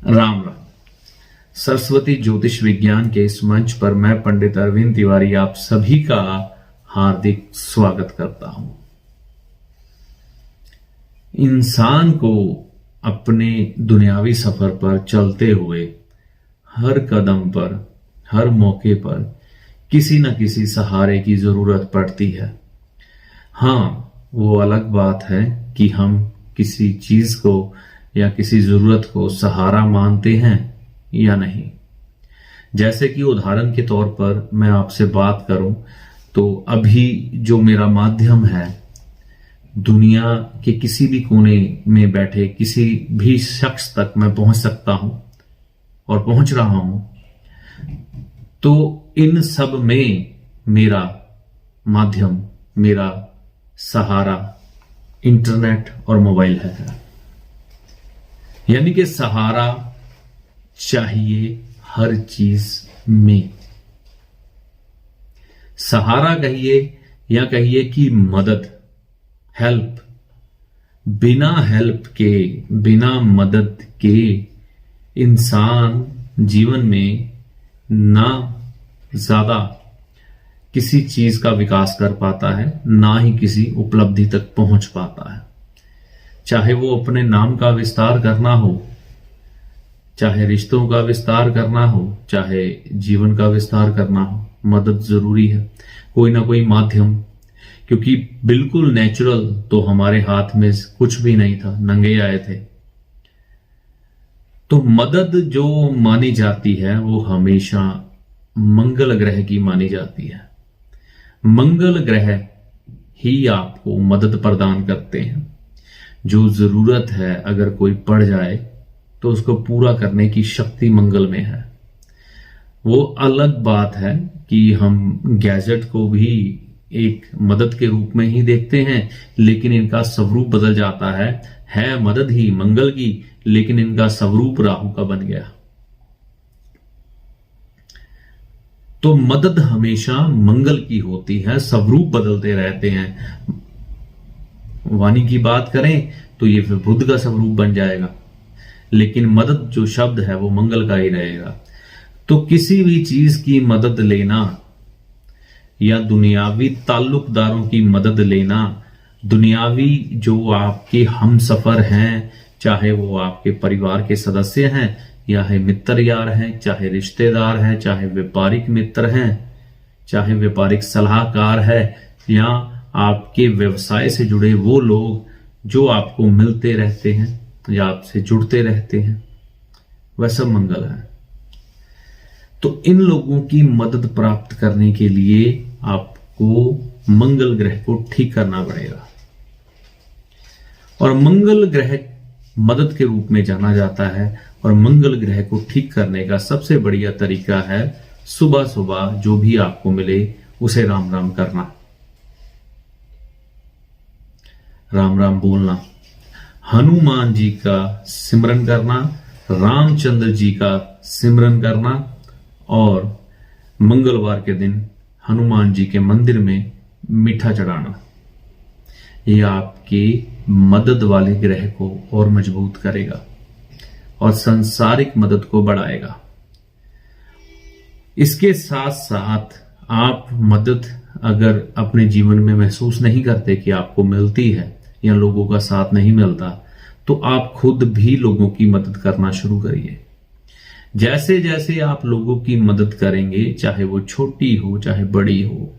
राम राम। सरस्वती ज्योतिष विज्ञान के इस मंच पर मैं पंडित अरविंद तिवारी आप सभी का हार्दिक स्वागत करता हूं। इंसान को अपने दुनियावी सफर पर चलते हुए हर कदम पर, हर मौके पर किसी न किसी सहारे की जरूरत पड़ती है। हाँ, वो अलग बात है कि हम किसी चीज को या किसी जरूरत को सहारा मानते हैं या नहीं। जैसे कि उदाहरण के तौर पर मैं आपसे बात करूं तो अभी जो मेरा माध्यम है, दुनिया के किसी भी कोने में बैठे किसी भी शख्स तक मैं पहुंच सकता हूं और पहुंच रहा हूं। तो इन सब में मेरा माध्यम, मेरा सहारा इंटरनेट और मोबाइल है। यानी कि सहारा चाहिए हर चीज में। सहारा कहिए या कहिए कि मदद, हेल्प। बिना हेल्प के, बिना मदद के इंसान जीवन में ना ज्यादा किसी चीज का विकास कर पाता है, ना ही किसी उपलब्धि तक पहुंच पाता है। चाहे वो अपने नाम का विस्तार करना हो, चाहे रिश्तों का विस्तार करना हो, चाहे जीवन का विस्तार करना हो, मदद जरूरी है, कोई ना कोई माध्यम। क्योंकि बिल्कुल नेचुरल तो हमारे हाथ में कुछ भी नहीं था, नंगे आए थे। तो मदद जो मानी जाती है वो हमेशा मंगल ग्रह की मानी जाती है। मंगल ग्रह ही आपको मदद प्रदान करते हैं। जो जरूरत है अगर कोई पड़ जाए तो उसको पूरा करने की शक्ति मंगल में है। वो अलग बात है कि हम गैजेट को भी एक मदद के रूप में ही देखते हैं, लेकिन इनका स्वरूप बदल जाता है मदद ही मंगल की, लेकिन इनका स्वरूप राहु का बन गया। तो मदद हमेशा मंगल की होती है, स्वरूप बदलते रहते हैं। वाणी की बात करें तो ये फिर बुद्ध का स्वरूप बन जाएगा, लेकिन मदद जो शब्द है वो मंगल का ही रहेगा। तो किसी भी चीज की मदद लेना या दुनियावी ताल्लुकदारों की मदद लेना, दुनियावी जो आपके हमसफर हैं, चाहे वो आपके परिवार के सदस्य हैं या है मित्र यार हैं, चाहे रिश्तेदार हैं, चाहे व्यापारिक मित्र हैं, चाहे व्यापारिक सलाहकार है, या आपके व्यवसाय से जुड़े वो लोग जो आपको मिलते रहते हैं या आपसे जुड़ते रहते हैं, वह सब मंगल है। तो इन लोगों की मदद प्राप्त करने के लिए आपको मंगल ग्रह को ठीक करना पड़ेगा। और मंगल ग्रह मदद के रूप में जाना जाता है, और मंगल ग्रह को ठीक करने का सबसे बढ़िया तरीका है सुबह सुबह जो भी आपको मिले उसे राम राम करना, राम राम बोलना, हनुमान जी का सिमरन करना, रामचंद्र जी का सिमरन करना, और मंगलवार के दिन हनुमान जी के मंदिर में मीठा चढ़ाना। यह आपके मदद वाले ग्रह को और मजबूत करेगा और सांसारिक मदद को बढ़ाएगा। इसके साथ साथ आप मदद अगर अपने जीवन में महसूस नहीं करते कि आपको मिलती है या लोगों का साथ नहीं मिलता, तो आप खुद भी लोगों की मदद करना शुरू करिए। जैसे जैसे आप लोगों की मदद करेंगे, चाहे वो छोटी हो चाहे बड़ी हो,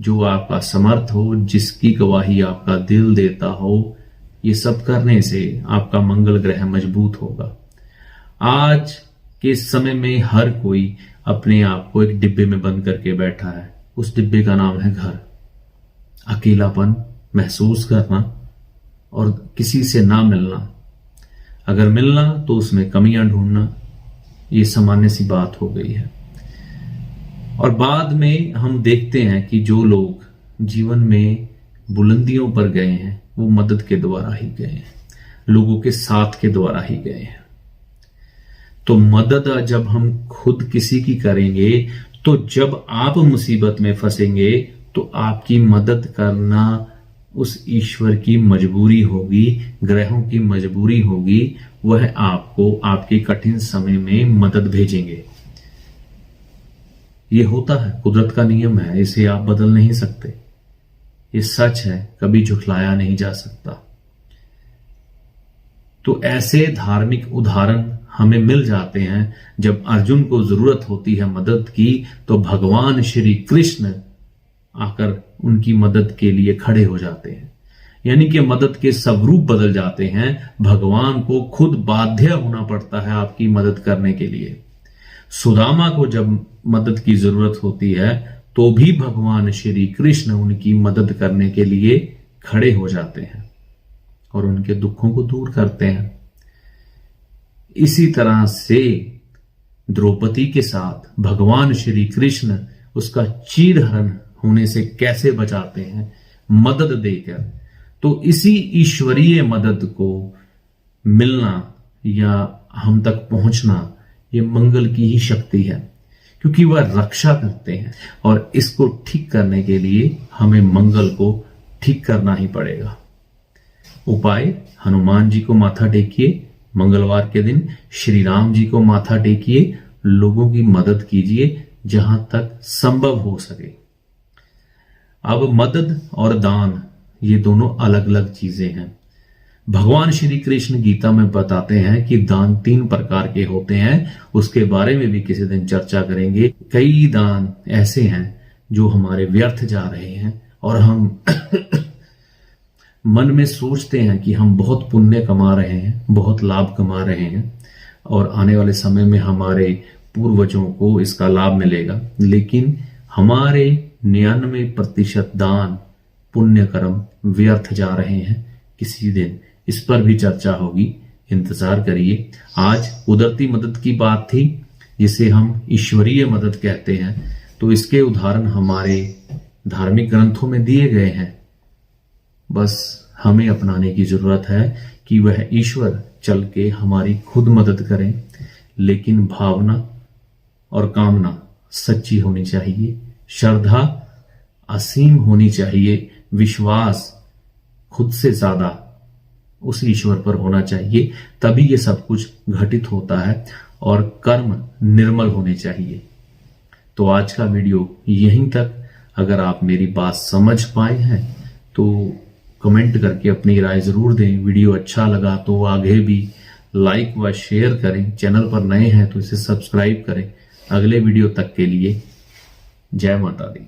जो आपका समर्थ हो, जिसकी गवाही आपका दिल देता हो, ये सब करने से आपका मंगल ग्रह मजबूत होगा। आज के समय में हर कोई अपने आप को एक डिब्बे में बंद करके बैठा है। उस डिब्बे का नाम है घर। अकेलापन महसूस करना और किसी से ना मिलना, अगर मिलना तो उसमें कमियां ढूंढना, ये सामान्य सी बात हो गई है। और बाद में हम देखते हैं कि जो लोग जीवन में बुलंदियों पर गए हैं वो मदद के द्वारा ही गए हैं, लोगों के साथ के द्वारा ही गए हैं। तो मदद जब हम खुद किसी की करेंगे, तो जब आप मुसीबत में फंसेंगे तो आपकी मदद करना उस ईश्वर की मजबूरी होगी, ग्रहों की मजबूरी होगी, वह आपको आपके कठिन समय में मदद भेजेंगे। ये होता है, कुदरत का नियम है, इसे आप बदल नहीं सकते। ये सच है, कभी झुठलाया नहीं जा सकता। तो ऐसे धार्मिक उदाहरण हमें मिल जाते हैं। जब अर्जुन को जरूरत होती है मदद की, तो भगवान श्री कृष्ण आकर उनकी मदद के लिए खड़े हो जाते हैं। यानी कि मदद के स्वरूप बदल जाते हैं। भगवान को खुद बाध्य होना पड़ता है आपकी मदद करने के लिए। सुदामा को जब मदद की जरूरत होती है, तो भी भगवान श्री कृष्ण उनकी मदद करने के लिए खड़े हो जाते हैं और उनके दुखों को दूर करते हैं। इसी तरह से द्रौपदी के साथ भगवान श्री कृष्ण उसका चीरहरण होने से कैसे बचाते हैं, मदद देकर। तो इसी ईश्वरीय मदद को मिलना या हम तक पहुंचना, ये मंगल की ही शक्ति है, क्योंकि वह रक्षा करते हैं। और इसको ठीक करने के लिए हमें मंगल को ठीक करना ही पड़ेगा। उपाय: हनुमान जी को माथा टेकिए, मंगलवार के दिन श्री राम जी को माथा टेकिए, लोगों की मदद कीजिए जहां तक संभव हो सके। अब मदद और दान, ये दोनों अलग अलग चीजें हैं। भगवान श्री कृष्ण गीता में बताते हैं कि दान 3 प्रकार के होते हैं। उसके बारे में भी किसी दिन चर्चा करेंगे। कई दान ऐसे हैं जो हमारे व्यर्थ जा रहे हैं और हम मन में सोचते हैं कि हम बहुत पुण्य कमा रहे हैं, बहुत लाभ कमा रहे हैं और आने वाले समय में हमारे पूर्वजों को इसका लाभ मिलेगा। लेकिन हमारे 99% दान पुण्य कर्म व्यर्थ जा रहे हैं। किसी दिन इस पर भी चर्चा होगी, इंतजार करिए। आज कुदरती मदद की बात थी, जिसे हम ईश्वरीय मदद कहते हैं। तो इसके उदाहरण हमारे धार्मिक ग्रंथों में दिए गए हैं। बस हमें अपनाने की जरूरत है कि वह ईश्वर चल के हमारी खुद मदद करें। लेकिन भावना और कामना सच्ची होनी चाहिए, श्रद्धा असीम होनी चाहिए, विश्वास खुद से ज्यादा उस ईश्वर पर होना चाहिए। तभी ये सब कुछ घटित होता है और कर्म निर्मल होने चाहिए। तो आज का वीडियो यहीं तक। अगर आप मेरी बात समझ पाए हैं तो कमेंट करके अपनी राय जरूर दें। वीडियो अच्छा लगा तो आगे भी लाइक व शेयर करें। चैनल पर नए हैं तो इसे सब्सक्राइब करें। अगले वीडियो तक के लिए जय माता दी।